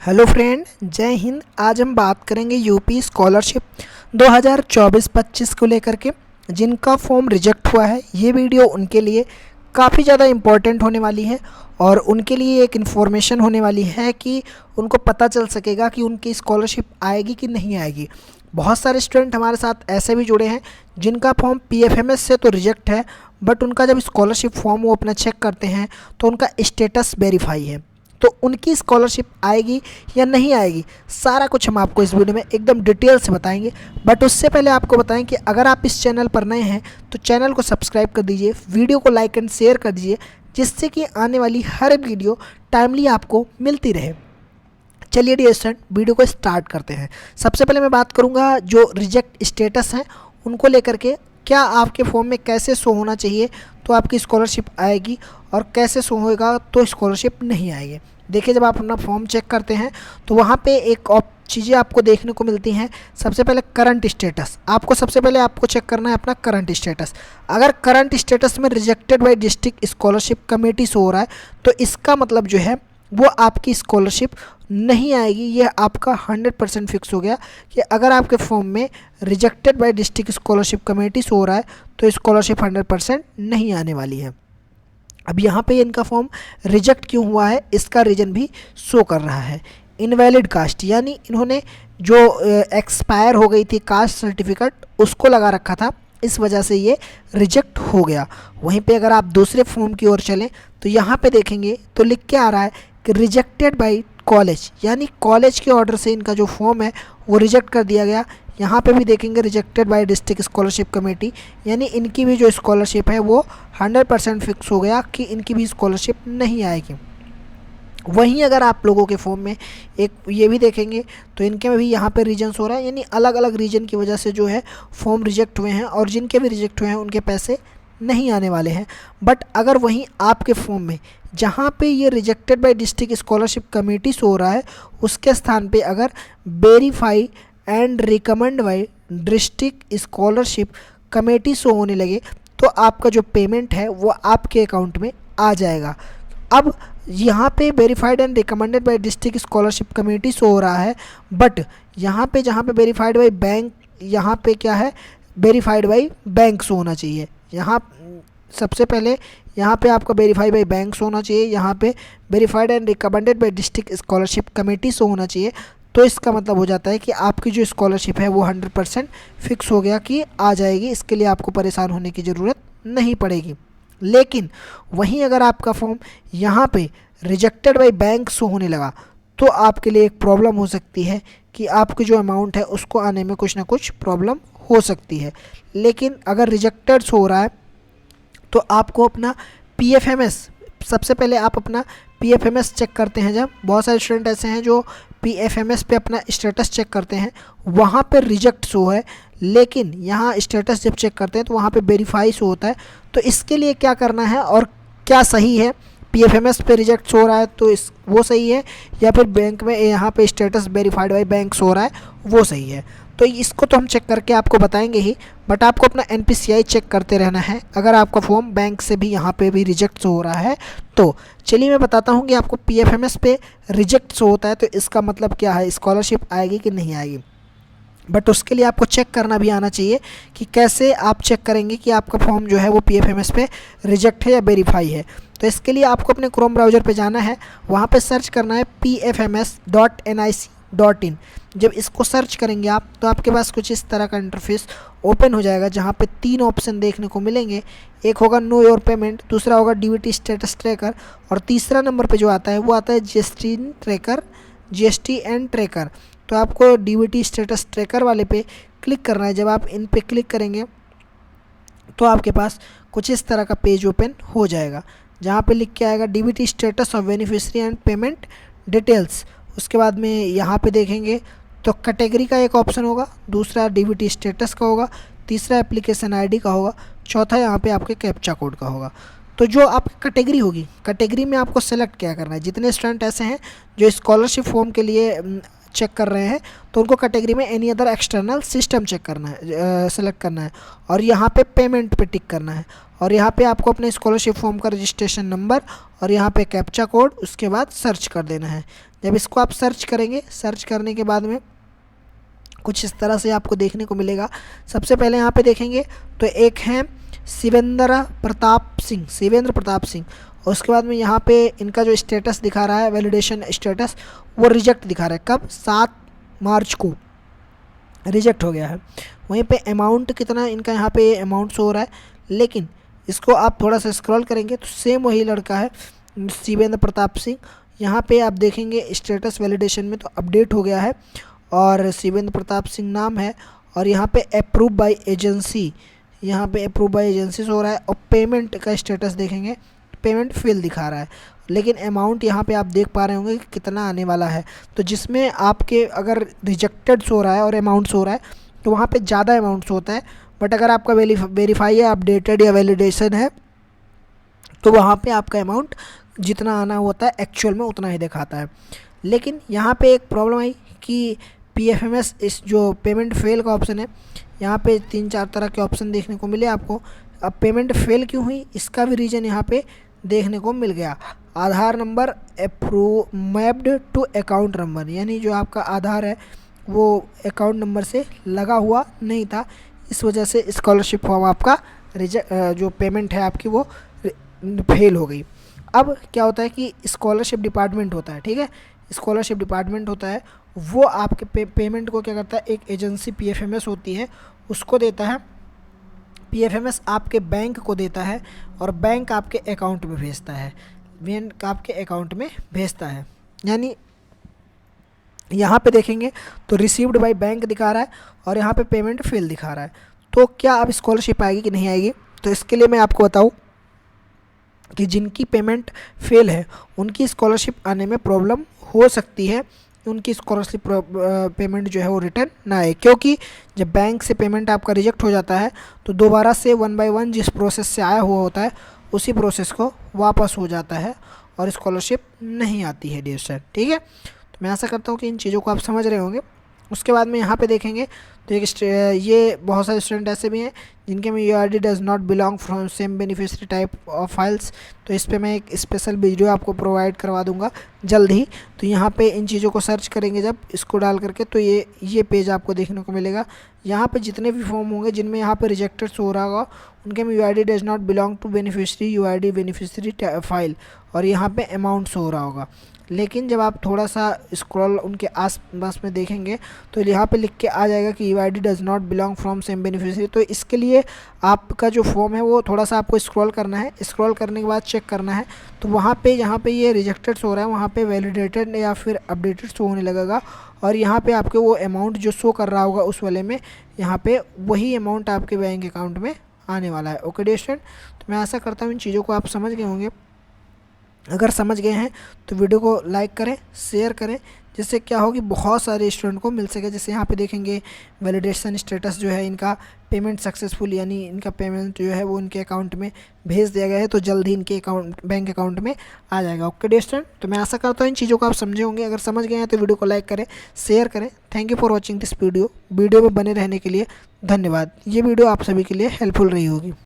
Hello friend, जय हिंद। आज हम बात करेंगे यूपी स्कॉलरशिप 2024-25 को लेकर के। जिनका फॉर्म रिजेक्ट हुआ है, ये वीडियो उनके लिए काफ़ी ज़्यादा इम्पोर्टेंट होने वाली है और उनके लिए एक इन्फॉर्मेशन होने वाली है कि उनको पता चल सकेगा कि उनकी स्कॉलरशिप आएगी कि नहीं आएगी। बहुत सारे स्टूडेंट हमारे साथ ऐसे भी जुड़े हैं जिनका फॉर्म पीएफएमएस से तो रिजेक्ट है, बट उनका जब स्कॉलरशिप फॉर्म वो अपना चेक करते हैं तो उनका स्टेटस वेरीफाई है। तो उनकी स्कॉलरशिप आएगी या नहीं आएगी, सारा कुछ हम आपको इस वीडियो में एकदम डिटेल से बताएंगे। बट उससे पहले आपको बताएं कि अगर आप इस चैनल पर नए हैं तो चैनल को सब्सक्राइब कर दीजिए, वीडियो को लाइक एंड शेयर कर दीजिए, जिससे कि आने वाली हर वीडियो टाइमली आपको मिलती रहे। चलिए डियर स्टूडेंट, वीडियो को स्टार्ट करते हैं। सबसे पहले मैं बात करूंगा जो रिजेक्ट स्टेटस हैं उनको लेकर के। क्या आपके फॉर्म में कैसे शो होना चाहिए तो आपकी स्कॉलरशिप आएगी और कैसे शो होएगा तो स्कॉलरशिप नहीं आएगी। देखिए, जब आप अपना फॉर्म चेक करते हैं तो वहाँ पे एक चीज़ें आपको देखने को मिलती हैं। सबसे पहले करंट स्टेटस, सबसे पहले आपको चेक करना है अपना करंट स्टेटस। अगर करंट स्टेटस में rejected by district scholarship committee show हो रहा है तो इसका मतलब जो है वो आपकी स्कॉलरशिप नहीं आएगी। ये आपका 100% फिक्स हो गया कि अगर आपके फॉर्म में rejected by district scholarship committee show हो रहा है तो स्कॉलरशिप 100% नहीं आने वाली है। अब यहाँ पे इनका फॉर्म रिजेक्ट क्यों हुआ है, इसका रीज़न भी शो कर रहा है। इनवैलिड कास्ट, यानी इन्होंने जो एक्सपायर हो गई थी कास्ट सर्टिफिकेट उसको लगा रखा था, इस वजह से ये रिजेक्ट हो गया। वहीं पे अगर आप दूसरे फॉर्म की ओर चलें तो यहाँ पे देखेंगे तो लिख के आ रहा है कि रिजेक्टेड बाय कॉलेज, यानी कॉलेज के ऑर्डर से इनका जो फॉर्म है वो रिजेक्ट कर दिया गया। यहाँ पे भी देखेंगे rejected by district scholarship committee, यानी इनकी भी जो स्कॉलरशिप है वो 100% फिक्स हो गया कि इनकी भी स्कॉलरशिप नहीं आएगी। वहीं अगर आप लोगों के फॉर्म में एक ये भी देखेंगे तो इनके में भी यहाँ पे रीजन्स हो रहा है, यानी अलग अलग रीजन की वजह से जो है फॉर्म रिजेक्ट हुए हैं और जिनके भी रिजेक्ट हुए हैं उनके पैसे नहीं आने वाले हैं। बट अगर वहीं आपके फॉर्म में जहाँ पे ये rejected by district scholarship committee show हो रहा है उसके स्थान पे अगर verify and recommend bye district scholarship committee show होने लगे तो आपका जो पेमेंट है वो आपके अकाउंट में आ जाएगा। अब यहाँ पे verified and recommended by district scholarship committee show हो रहा है, बट यहाँ पे जहाँ पे वेरीफाइड बाय बैंक, यहाँ पे क्या है, वेरीफाइड बाय बैंक शो होना चाहिए। यहाँ सबसे पहले यहाँ पे आपका वेरीफाई बाय बैंक शो होना चाहिए, यहाँ पे verified and recommended by district scholarship committee show होना चाहिए। तो इसका मतलब हो जाता है कि आपकी जो स्कॉलरशिप है वो 100% फिक्स हो गया कि आ जाएगी। इसके लिए आपको परेशान होने की ज़रूरत नहीं पड़ेगी। लेकिन वहीं अगर आपका फॉर्म यहाँ पे रिजेक्टेड बाय बैंक शो होने लगा तो आपके लिए एक प्रॉब्लम हो सकती है कि आपकी जो अमाउंट है उसको आने में कुछ ना कुछ प्रॉब्लम हो सकती है। लेकिन अगर रिजेक्टेड शो हो रहा है तो आपको अपना पीएफएमएस, सबसे पहले आप अपना पीएफएमएस चेक करते हैं। जब बहुत सारे स्टूडेंट ऐसे हैं जो पीएफएमएस पे अपना स्टेटस चेक करते हैं, वहाँ पे रिजेक्ट शो है, लेकिन यहाँ स्टेटस जब चेक करते हैं तो वहाँ पे वेरीफाई शो होता है। तो इसके लिए क्या करना है और क्या सही है, पीएफएमएस पे रिजेक्ट शो हो रहा है तो वो सही है, या फिर बैंक में यहाँ पे status verified by bank show हो रहा है वो सही है। तो इसको तो हम चेक करके आपको बताएंगे ही, बट आपको अपना एनपीसीआई चेक करते रहना है अगर आपका फॉर्म बैंक से भी यहाँ पे भी रिजेक्ट शो हो रहा है तो। चलिए मैं बताता हूँ कि आपको पीएफएमएस पे रिजेक्ट शो होता है तो इसका मतलब क्या है, स्कॉलरशिप आएगी कि नहीं आएगी। बट उसके लिए आपको चेक करना भी आना चाहिए कि कैसे आप चेक करेंगे कि आपका फॉर्म जो है वो पीएफएमएस पे रिजेक्ट है या वेरीफाई है। तो इसके लिए आपको अपने क्रोम ब्राउज़र पे जाना है, वहाँ पे सर्च करना है pfms.nic.in। जब इसको सर्च करेंगे आप तो आपके पास कुछ इस तरह का इंटरफेस ओपन हो जाएगा, जहाँ पे 3 ऑप्शन देखने को मिलेंगे। एक होगा नो योर पेमेंट, दूसरा होगा डीबीटी स्टेटस ट्रैकर, और तीसरा नंबर पे जो आता है वो आता है जीएसटी एंड ट्रैकर। तो आपको डीबीटी स्टेटस ट्रैकर वाले पे क्लिक करना है। जब आप इन पे क्लिक करेंगे तो आपके पास कुछ इस तरह का पेज ओपन हो जाएगा, जहाँ पे लिख के आएगा DBT status of beneficiary and payment details. उसके बाद में यहाँ पे देखेंगे तो कैटेगरी का एक ऑप्शन होगा, दूसरा डीबीटी स्टेटस का होगा, तीसरा एप्लीकेशन आईडी का होगा, चौथा यहाँ पे आपके कैप्चा कोड का होगा। तो जो आपकी कैटेगरी होगी, कैटेगरी में आपको सेलेक्ट क्या करना है। जितने स्टूडेंट ऐसे हैं जो स्कॉलरशिप फॉर्म के लिए चेक कर रहे हैं तो उनको कैटेगरी में any other external system check करना है, सेलेक्ट करना है और यहाँ पे पेमेंट पे टिक करना है और यहाँ पे आपको अपने स्कॉलरशिप फॉर्म का रजिस्ट्रेशन नंबर और यहाँ पे कैप्चा कोड उसके बाद सर्च कर देना है। जब इसको आप सर्च करेंगे, सर्च करने के बाद में कुछ इस तरह से आपको देखने को मिलेगा। सबसे पहले यहाँ पे देखेंगे तो एक है शिवेंद्र प्रताप सिंह और उसके बाद में यहाँ पे इनका जो स्टेटस दिखा रहा है वैलिडेशन स्टेटस वो रिजेक्ट दिखा रहा है। कब? 7 मार्च को रिजेक्ट हो गया है। वहीं पे अमाउंट कितना इनका यहाँ पे अमाउंट शो हो रहा है, लेकिन इसको आप थोड़ा सा स्क्रॉल करेंगे तो सेम वही लड़का है शिवेंद्र प्रताप सिंह। यहाँ पे आप देखेंगे स्टेटस वैलिडेशन में तो अपडेट हो गया है और शिवेंद्र प्रताप सिंह नाम है और यहाँ पे अप्रूव बाय एजेंसी, यहाँ पे अप्रूव बाय एजेंसी हो रहा है और पेमेंट का स्टेटस देखेंगे पेमेंट फेल दिखा रहा है, लेकिन अमाउंट यहाँ पे आप देख पा रहे होंगे कि कितना आने वाला है। तो जिसमें आपके अगर रिजेक्टेड शो रहा है और अमाउंट शो रहा है तो वहाँ पे ज़्यादा अमाउंट होता है, बट अगर आपका वेरीफाई है, अपडेटेड या वैलिडेशन है तो वहाँ पे आपका अमाउंट जितना आना होता है एक्चुअल में उतना ही दिखाता है। लेकिन यहाँ पे एक प्रॉब्लम आई कि PFMS इस जो पेमेंट फेल का ऑप्शन है, यहाँ पे 3-4 तरह के ऑप्शन देखने को मिले आपको। अब पेमेंट फेल क्यों हुई इसका भी रीज़न यहाँ पे देखने को मिल गया। Aadhaar number approve mapped to account number, यानी जो आपका आधार है वो अकाउंट नंबर से लगा हुआ नहीं था, इस वजह से स्कॉलरशिप फॉर्म आपका जो पेमेंट है आपकी वो फेल हो गई। अब क्या होता है कि स्कॉलरशिप डिपार्टमेंट होता है, ठीक है, स्कॉलरशिप डिपार्टमेंट होता है, वो आपके पेमेंट को क्या करता है, एक एजेंसी PFMS होती है उसको देता है, PFMS आपके बैंक को देता है और बैंक आपके अकाउंट में भेजता है, बैंक आपके अकाउंट में भेजता है। यानी यहाँ पे देखेंगे तो रिसीव्ड बाय बैंक दिखा रहा है और यहाँ पे पेमेंट फेल दिखा रहा है। तो क्या अब स्कॉलरशिप आएगी कि नहीं आएगी? तो इसके लिए मैं आपको बताऊँ कि जिनकी पेमेंट फेल है उनकी स्कॉलरशिप आने में प्रॉब्लम हो सकती है, उनकी स्कॉलरशिप पेमेंट जो है वो रिटर्न ना आए, क्योंकि जब बैंक से पेमेंट आपका रिजेक्ट हो जाता है तो दोबारा से 1 बाय 1 जिस प्रोसेस से आया हुआ होता है उसी प्रोसेस को वापस हो जाता है और स्कॉलरशिप नहीं आती है डियर स्टूडेंट, ठीक है। तो मैं आशा करता हूँ कि इन चीज़ों को आप समझ रहे होंगे। उसके बाद में यहाँ पे देखेंगे तो ये बहुत सारे स्टूडेंट ऐसे भी हैं जिनके में UID does not belong from same beneficiary type of files, तो इस पे मैं एक स्पेशल वीडियो आपको प्रोवाइड करवा दूंगा जल्द ही। तो यहाँ पे इन चीज़ों को सर्च करेंगे जब इसको डाल करके तो ये पेज आपको देखने को मिलेगा। यहाँ पे जितने भी फॉर्म होंगे जिनमें यहाँ पे रिजेक्टेड शो रहा होगा उनके में UID does not belong to beneficiary UID beneficiary file और यहाँ पे अमाउंट शो रहा होगा। लेकिन जब आप थोड़ा सा स्क्रॉल उनके आस पास में देखेंगे तो यहाँ पे लिख के आ जाएगा कि UID does not belong from same beneficiary. तो इसके लिए आपका जो फॉर्म है वो थोड़ा सा आपको स्क्रॉल करना है, स्क्रॉल करने के बाद चेक करना है तो वहाँ पे जहाँ पे ये रिजेक्टेड शो रहा है वहाँ पे वैलिडेटेड या फिर अपडेटेड शो होने लगेगा और यहाँ पे आपके वो अमाउंट जो शो कर रहा होगा उस वाले में यहाँ पे वही अमाउंट आपके बैंक अकाउंट में आने वाला है। ओके डियर स्टूडेंट, तो मैं आशा करता हूँ इन चीज़ों को आप समझ गए होंगे। अगर समझ गए हैं तो वीडियो को लाइक करें, शेयर करें, जिससे क्या होगी बहुत सारे स्टूडेंट को मिल सके। जैसे यहाँ पे देखेंगे वैलिडेशन स्टेटस जो है इनका पेमेंट सक्सेसफुल, यानी इनका पेमेंट जो है वो इनके अकाउंट में भेज दिया गया है, तो जल्द ही इनके बैंक अकाउंट में आ जाएगा। ओके डियर स्टूडेंट, तो मैं आशा करता हूँ इन चीज़ों को आप समझे होंगे। अगर समझ गए हैं तो वीडियो को लाइक करें, शेयर करें। Thank you for watching this video में बने रहने के लिए धन्यवाद। ये वीडियो आप सभी के लिए हेल्पफुल रही होगी।